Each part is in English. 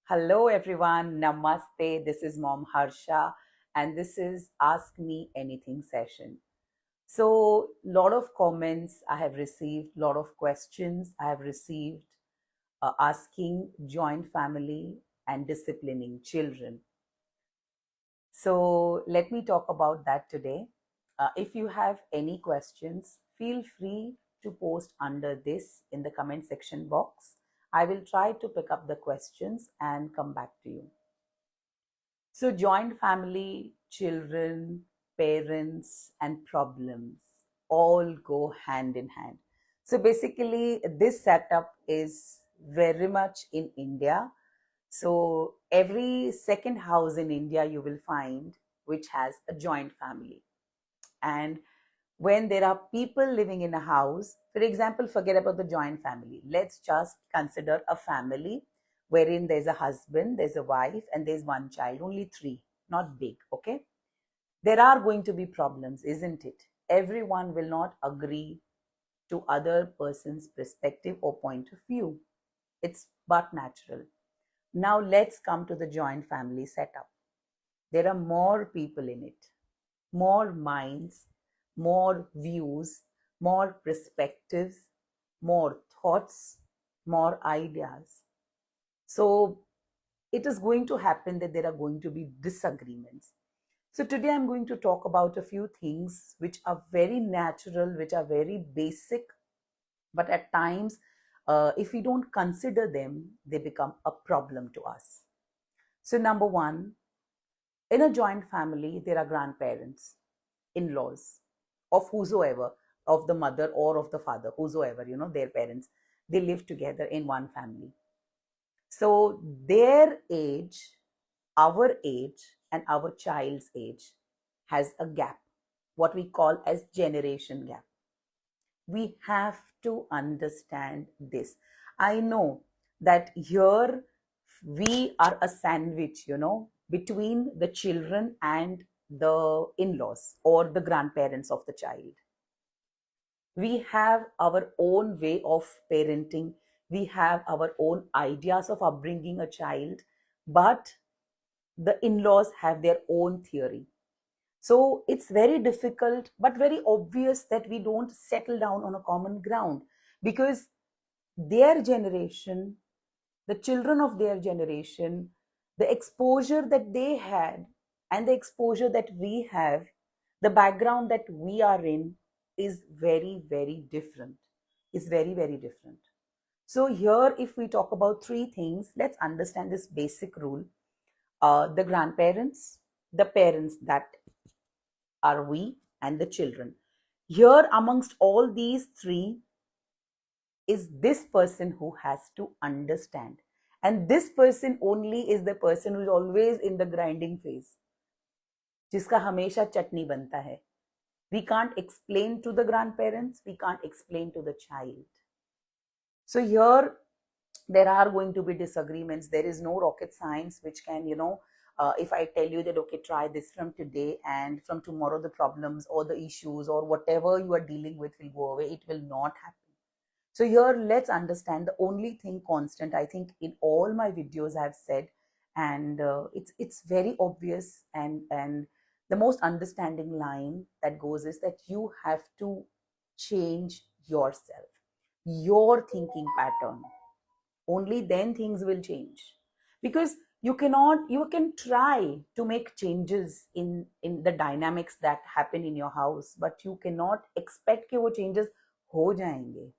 Hello, everyone. Namaste. This is Mom Harsha, and this is Ask Me Anything session. So, lot of comments I have received, lot of questions I have received asking joint family and disciplining children. So, let me talk about that today. If you have any questions, feel free to post under this in the comment section box. I will try to pick up the questions and come back to you. So, joint family, children, parents, and problems all go hand in hand. So, basically, this setup is very much in India. So, every second house in India you will find which has a joint family. And when there are people living in a house, for example, forget about the joint family. Let's just consider a family wherein there's a husband, there's a wife, and there's one child, only three, not big, okay? There are going to be problems, isn't it? Everyone will not agree to other person's perspective or point of view. It's but natural. Now let's come to the joint family setup. There are more people in it, more minds, more views, more perspectives, more thoughts, more ideas. So it is going to happen that there are going to be disagreements. So today I'm going to talk about a few things which are very natural, which are very basic, but at times, if we don't consider them, they become a problem to us. So, number one, in a joint family, there are grandparents, in laws, of whosoever, of the mother or of the father, whosoever, their parents, they live together in one family. So their age, our age, and our child's age has a gap, what we call as generation gap. We have to understand this. I know that here we are a sandwich, between the children and the in laws or the grandparents of the child. We have our own way of parenting, we have our own ideas of upbringing a child, but the in laws have their own theory. So it's very difficult, but very obvious that we don't settle down on a common ground because their generation, the children of their generation, the exposure that they had and the exposure that we have, the background that we are in is very, very different. Is very, very different. So, here, if we talk about three things, let's understand this basic rule. The grandparents, the parents that are we, and the children. Here, amongst all these three, is this person who has to understand. And this person only is the person who is always in the grinding phase, जिसका हमेशा चटनी बनता है. We can't explain to the grandparents, we can't explain to the child. So here there are going to be disagreements. There is no rocket science which can, if I tell you that, okay, try this from today and from tomorrow the problems or the issues or whatever you are dealing with will go away. It will not happen. So here, let's understand the only thing constant. I think in all my videos I've said, and it's very obvious, and the most understanding line that goes is that you have to change yourself, your thinking pattern. Only then things will change, because you can try to make changes in the dynamics that happen in your house, but you cannot expect कि वो changes हो जाएंगे.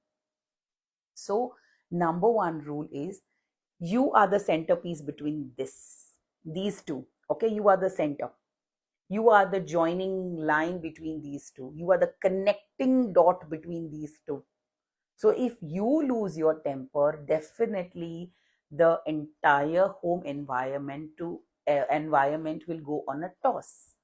So, number one rule is you are the centerpiece between these two. Okay, you are the center. You are the joining line between these two. You are the connecting dot between these two. So, if you lose your temper, definitely the entire home environment will go on a toss.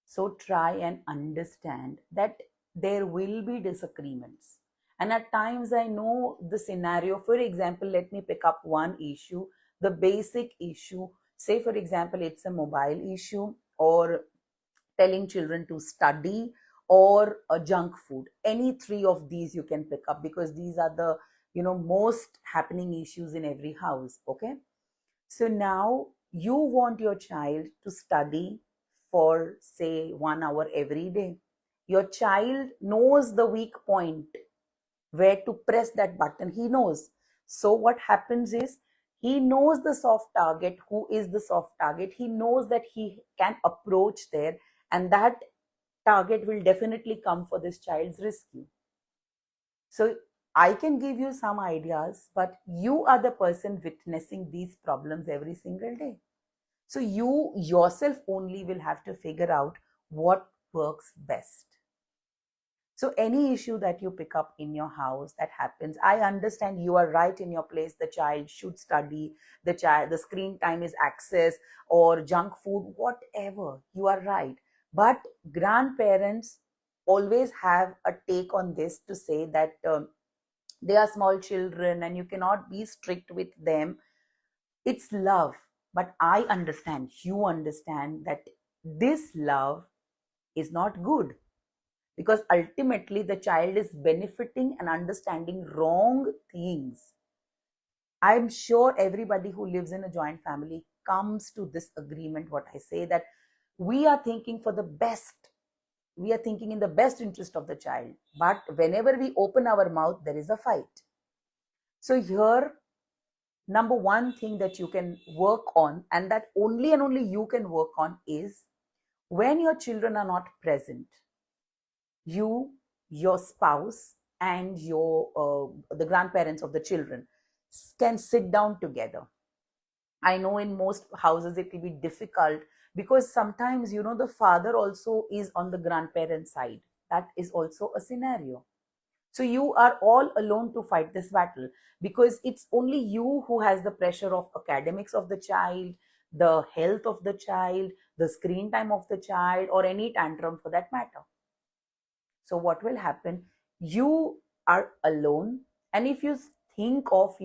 So, try and understand that there will be disagreements. And at times, I know the scenario. For example, let me pick up one issue, the basic issue. Say, for example, it's a mobile issue or telling children to study or a junk food. Any three of these you can pick up because these are the most happening issues in every house. Okay. So now you want your child to study for, say, 1 hour every day. Your child knows the weak point, where to press that button. He knows. So what happens is, he knows the soft target. Who is the soft target? He knows that he can approach there, and that target will definitely come for this child's rescue. So I can give you some ideas, but you are the person witnessing these problems every single day. So you yourself only will have to figure out what works best. So any issue that you pick up in your house that happens, I understand you are right in your place. The child should study, the screen time is access or junk food, whatever. You are right. But grandparents always have a take on this to say that they are small children and you cannot be strict with them. It's love. But I understand, you understand that this love is not good, because ultimately the child is benefiting and understanding wrong things. I'm sure everybody who lives in a joint family comes to this agreement, what I say, that we are thinking for the best. We are thinking in the best interest of the child. But whenever we open our mouth, there is a fight. So here, number one thing that you can work on, and that only and only you can work on, is when your children are not present, you, your spouse, and your the grandparents of the children can sit down together. I know in most houses it will be difficult, because sometimes, the father also is on the grandparent side. That is also a scenario. So you are all alone to fight this battle, because it's only you who has the pressure of academics of the child, the health of the child, the screen time of the child, or any tantrum for that matter. So what will happen? You are alone, and if you think of,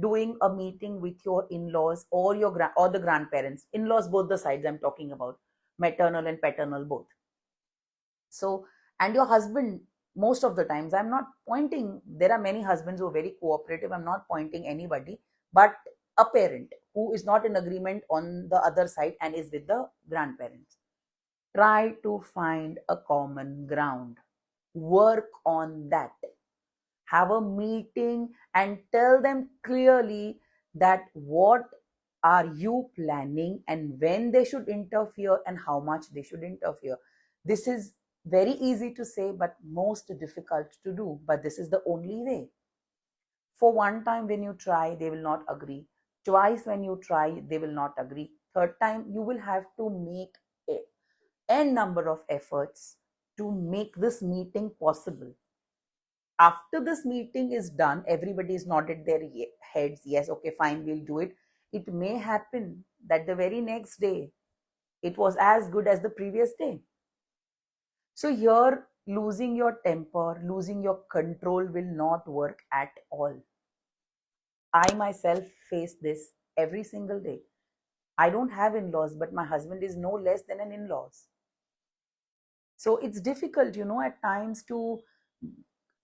doing a meeting with your in-laws or or the grandparents, in-laws both the sides I'm talking about, maternal and paternal both. So, and your husband, most of the times, I'm not pointing, there are many husbands who are very cooperative, I'm not pointing anybody, but a parent who is not in agreement on the other side and is with the grandparents. Try to find a common ground. Work on that. Have a meeting and tell them clearly that what are you planning and when they should interfere and how much they should interfere. This is very easy to say, but most difficult to do. But this is the only way. For one time, when you try, they will not agree. Twice, when you try, they will not agree. Third time, you will have to make n number of efforts to make this meeting possible. After this meeting is done, everybody is nodded their heads, yes, okay, fine, we'll do it. It may happen that the very next day it was as good as the previous day. So here, losing your temper, losing your control will not work at all. I myself face this every single day. I don't have in-laws, but my husband is no less than an in-laws. So it's difficult, at times, to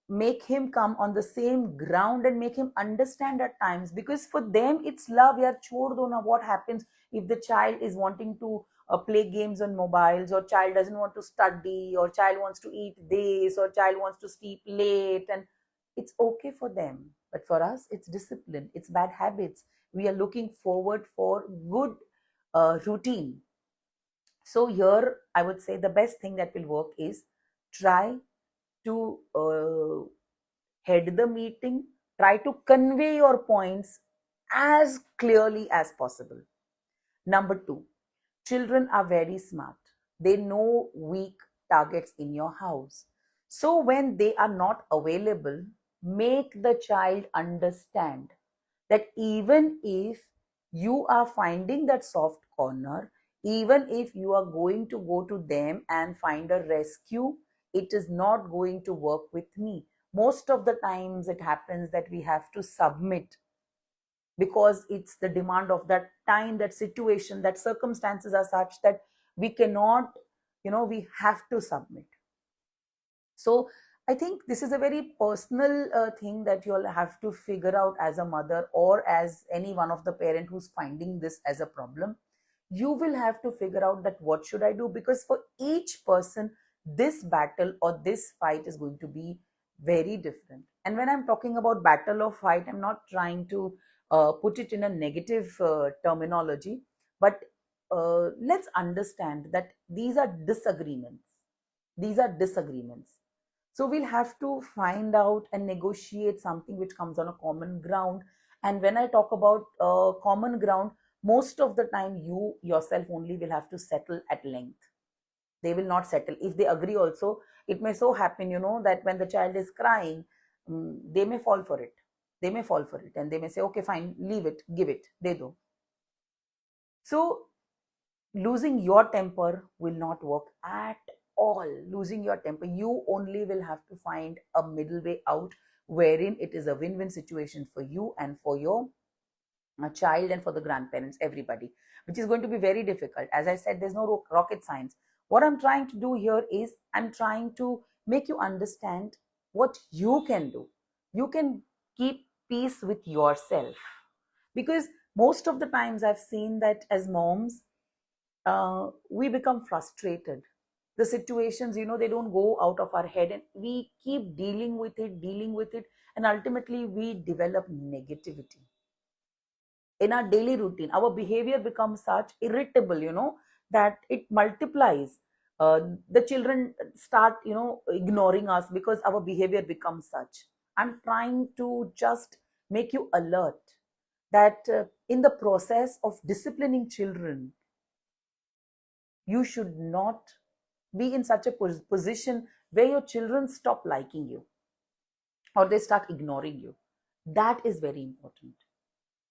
make him come on the same ground and make him understand at times, because for them it's love. Yeah, chhod do na. What happens if the child is wanting to play games on mobiles, or child doesn't want to study, or child wants to eat this, or child wants to sleep late, and it's okay for them. But for us, it's discipline, it's bad habits. We are looking forward for good routine. So here I would say the best thing that will work is try to head the meeting, try to convey your points as clearly as possible. Number two, children are very smart. They know weak targets in your house. So when they are not available, make the child understand that even if you are finding that soft corner, even if you are going to go to them and find a rescue, it is not going to work with me. Most of the times it happens that we have to submit, because it's the demand of that time, that situation, that circumstances are such that we cannot, we have to submit. So I think this is a very personal thing that you'll have to figure out as a mother or as any one of the parent who's finding this as a problem. You will have to figure out that what should I do, because for each person this battle or this fight is going to be very different. And when I'm talking about battle or fight, I'm not trying to put it in a negative terminology, but let's understand that these are disagreements. These are disagreements. So we'll have to find out and negotiate something which comes on a common ground. And when I talk about common ground, most of the time you yourself only will have to settle at length. They will not settle. If they agree also, it may so happen, that when the child is crying, they may fall for it. They may fall for it and they may say, okay, fine, leave it, give it, they do. So losing your temper will not work at all. Losing your temper, you only will have to find a middle way out wherein it is a win-win situation for you and for your child and for the grandparents, everybody, which is going to be very difficult. As I said, there's no rocket science. What I'm trying to do here is I'm trying to make you understand what you can do. You can keep peace with yourself, because most of the times I've seen that as moms, we become frustrated. The situations, they don't go out of our head, and we keep dealing with it, and ultimately we develop negativity in our daily routine. Our behavior becomes such irritable, that it multiplies. The children start, ignoring us because our behavior becomes such. I'm trying to just make you alert that in the process of disciplining children, you should not be in such a position where your children stop liking you or they start ignoring you. That is very important.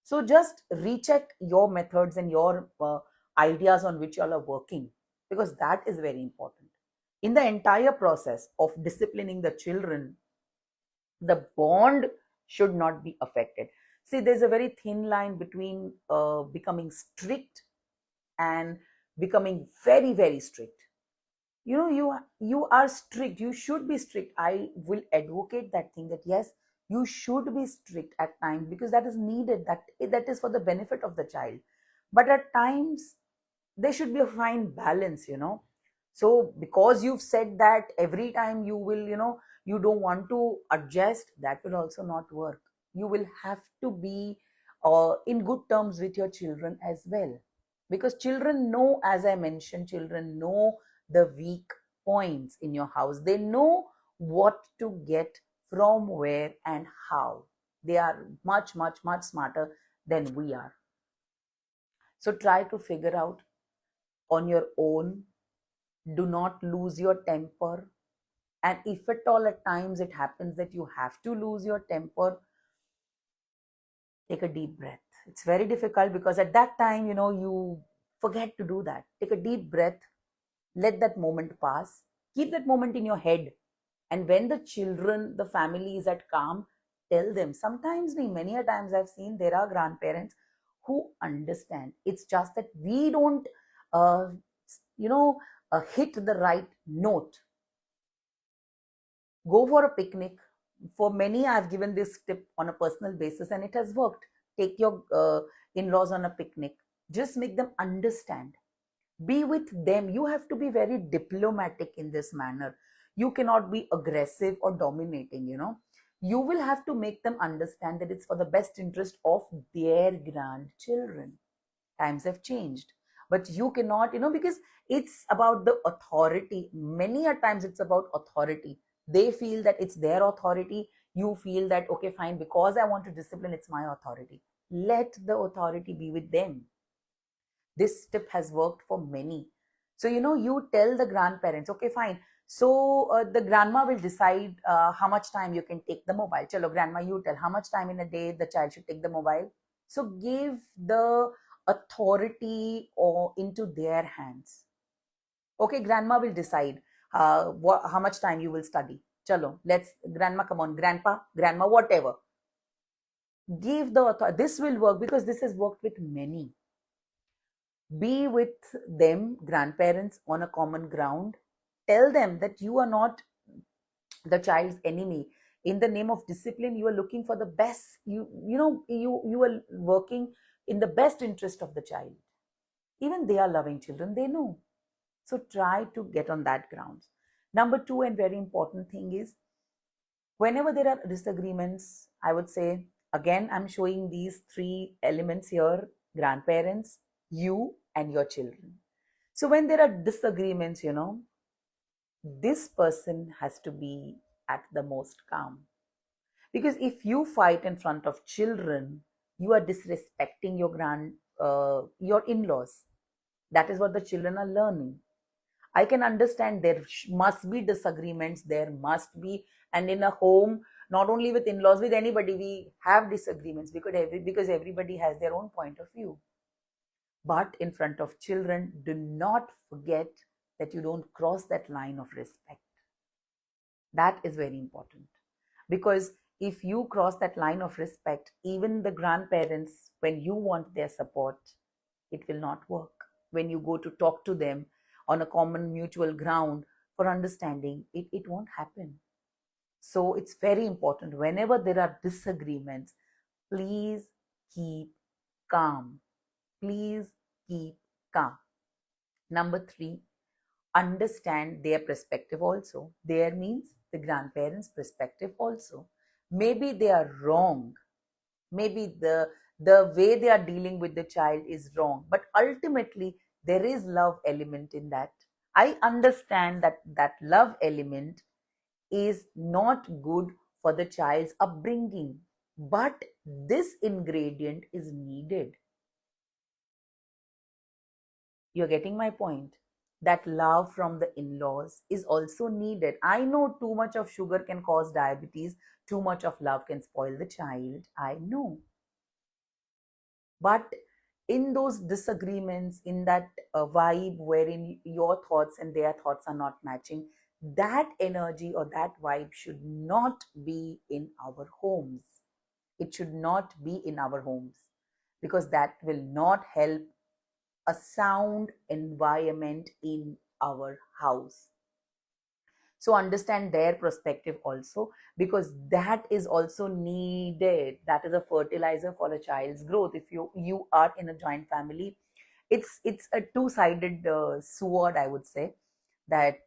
So just recheck your methods and your ideas on which you all are working, because that is very important. In the entire process of disciplining the children, the bond should not be affected. See, there's a very thin line between becoming strict and becoming very, very strict. You are strict, you should be strict. I will advocate that thing, that yes, you should be strict at times, because that is needed, that is for the benefit of the child. But at times there should be a fine balance. So because you've said that every time you will, you don't want to adjust, that will also not work. You will have to be in good terms with your children as well, because children know, as I mentioned, children know the weak points in your house. They know what to get from where and how. They are much, much, much smarter than we are. So try to figure out on your own. Do not lose your temper. And if at all at times it happens that you have to lose your temper, take a deep breath. It's very difficult because at that time, you forget to do that. Take a deep breath, let that moment pass, keep that moment in your head. And when the children, the family is at calm, tell them. Sometimes, many a times I've seen there are grandparents who understand. It's just that we don't, uh, you know, hit the right note. Go for a picnic. For many, I've given this tip on a personal basis and it has worked. Take your in-laws on a picnic. Just make them understand. Be with them. You have to be very diplomatic in this manner. You cannot be aggressive or dominating. You will have to make them understand that it's for the best interest of their grandchildren. Times have changed, but you cannot, because it's about the authority. Many a times it's about authority. They feel that it's their authority. You feel that, okay, fine, because I want to discipline, it's my authority. Let the authority be with them. This tip has worked for many. So, you tell the grandparents, okay, fine. So the grandma will decide how much time you can take the mobile. Chalo, grandma, you tell how much time in a day the child should take the mobile. So give the authority or into their hands. Okay, grandma will decide how much time you will study. Chalo, let's, grandma, come on, grandpa, grandma, whatever. Give the authority. This will work because this has worked with many. Be with them, grandparents, on a common ground. Tell them that you are not the child's enemy. In the name of discipline, you are looking for the best. You are working in the best interest of the child. Even they are loving children, they know. So try to get on that grounds. Number two, and very important thing is, whenever there are disagreements, I would say, again, I'm showing these three elements here: grandparents, you, and your children. So when there are disagreements, this person has to be at the most calm. Because if you fight in front of children, you are disrespecting your in-laws. That is what the children are learning. I can understand there must be disagreements, there must be, and in a home, not only with in-laws, with anybody, we have disagreements because everybody has their own point of view. But in front of children, do not forget that you don't cross that line of respect. That is very important. Because if you cross that line of respect, even the grandparents, when you want their support, it will not work. When you go to talk to them on a common mutual ground for understanding, it won't happen. So it's very important. Whenever there are disagreements, please keep calm. Please keep calm. Number three, understand their perspective also. Their means the grandparents' perspective also. Maybe they are wrong. Maybe the way they are dealing with the child is wrong. But ultimately, there is love element in that. I understand that that love element is not good for the child's upbringing. But this ingredient is needed. You're getting my point? That love from the in-laws is also needed. I know too much of sugar can cause diabetes, too much of love can spoil the child. I know. But in those disagreements, in that vibe wherein your thoughts and their thoughts are not matching, that energy or that vibe should not be in our homes. It should not be in our homes, because that will not help a sound environment in our house. So understand their perspective also, because that is also needed. That is a fertilizer for a child's growth. If you are in a joint family, it's a two-sided sword, I would say. That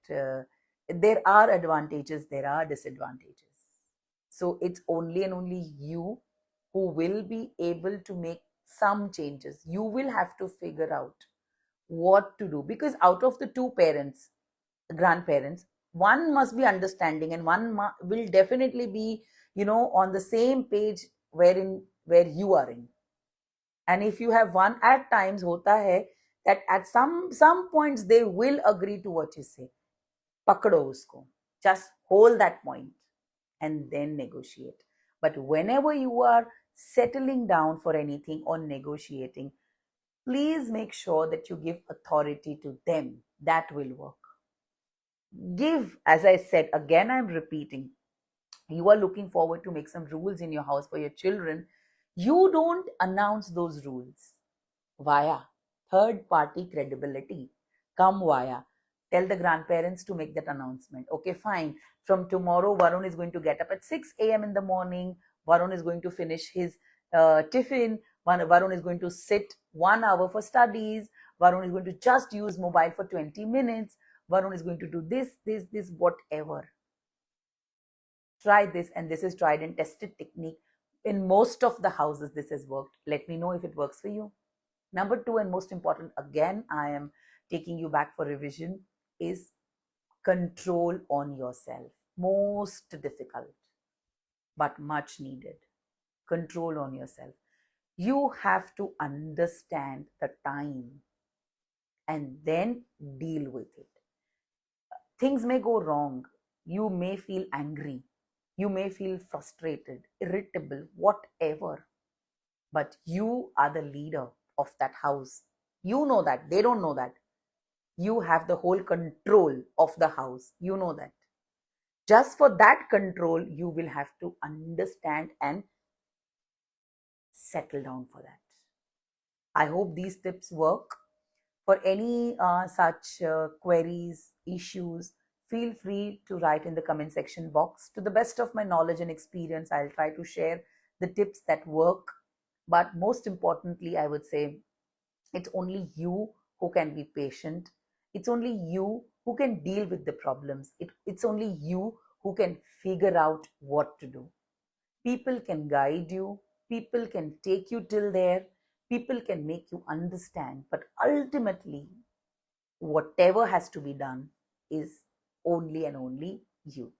there are advantages, there are disadvantages. So it's only and only you who will be able to make some changes. You will have to figure out what to do, because out of the two parents, grandparents, one must be understanding and one will definitely be on the same page where you are in. And if you have one, at times hota hai that at some points they will agree to what you say. Pakdo usko, just hold that point and then negotiate. But whenever you are settling down for anything or negotiating, please make sure that you give authority to them. That will work. Give, as I said, again, I'm repeating, you are looking forward to make some rules in your house for your children. You don't announce those rules via third party credibility. Come via, tell the grandparents to make that announcement. Okay, fine. From tomorrow, Varun is going to get up at 6 a.m. in the morning. Varun is going to finish his tiffin. Varun is going to sit 1 hour for studies. Varun is going to just use mobile for 20 minutes. Varun is going to do this, whatever. Try this, and this is tried and tested technique. In most of the houses, this has worked. Let me know if it works for you. Number two, and most important, again, I am taking you back for revision, is control on yourself. Most difficult, but much needed. Control on yourself. You have to understand the time and then deal with it. Things may go wrong. You may feel angry. You may feel frustrated, irritable, whatever. But you are the leader of that house. You know that. They don't know that. You have the whole control of the house. You know that. Just for that control, you will have to understand and settle down for that. I hope these tips work. For any such queries, issues, feel free to write in the comment section box. To the best of my knowledge and experience, I'll try to share the tips that work. But most importantly, I would say it's only you who can be patient. It's only you who can deal with the problems. It's only you who can figure out what to do. People can guide you, people can take you till there, people can make you understand, but ultimately, whatever has to be done is only and only you.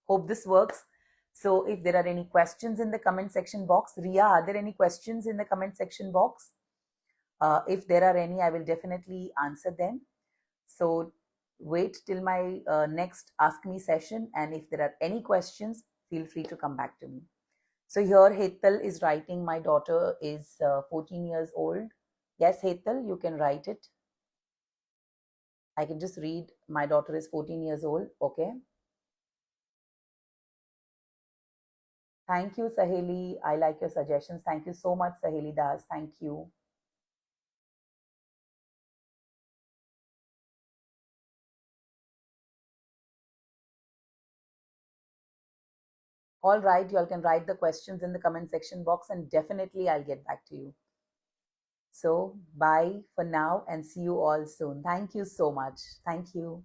Hope this works. So, if there are any questions in the comment section box, Ria, are there any questions in the comment section box? If there are any, I will definitely answer them. So, wait till my next Ask Me session, and if there are any questions, feel free to come back to me. So, here Hetal is writing, my daughter is 14 years old. Yes, Hetal, you can write it. I can just read, my daughter is 14 years old. Okay. Thank you, Saheli. I like your suggestions. Thank you so much, Saheli Das. Thank you. All right, you all can write the questions in the comment section box and definitely I'll get back to you. So, bye for now and see you all soon. Thank you so much. Thank you.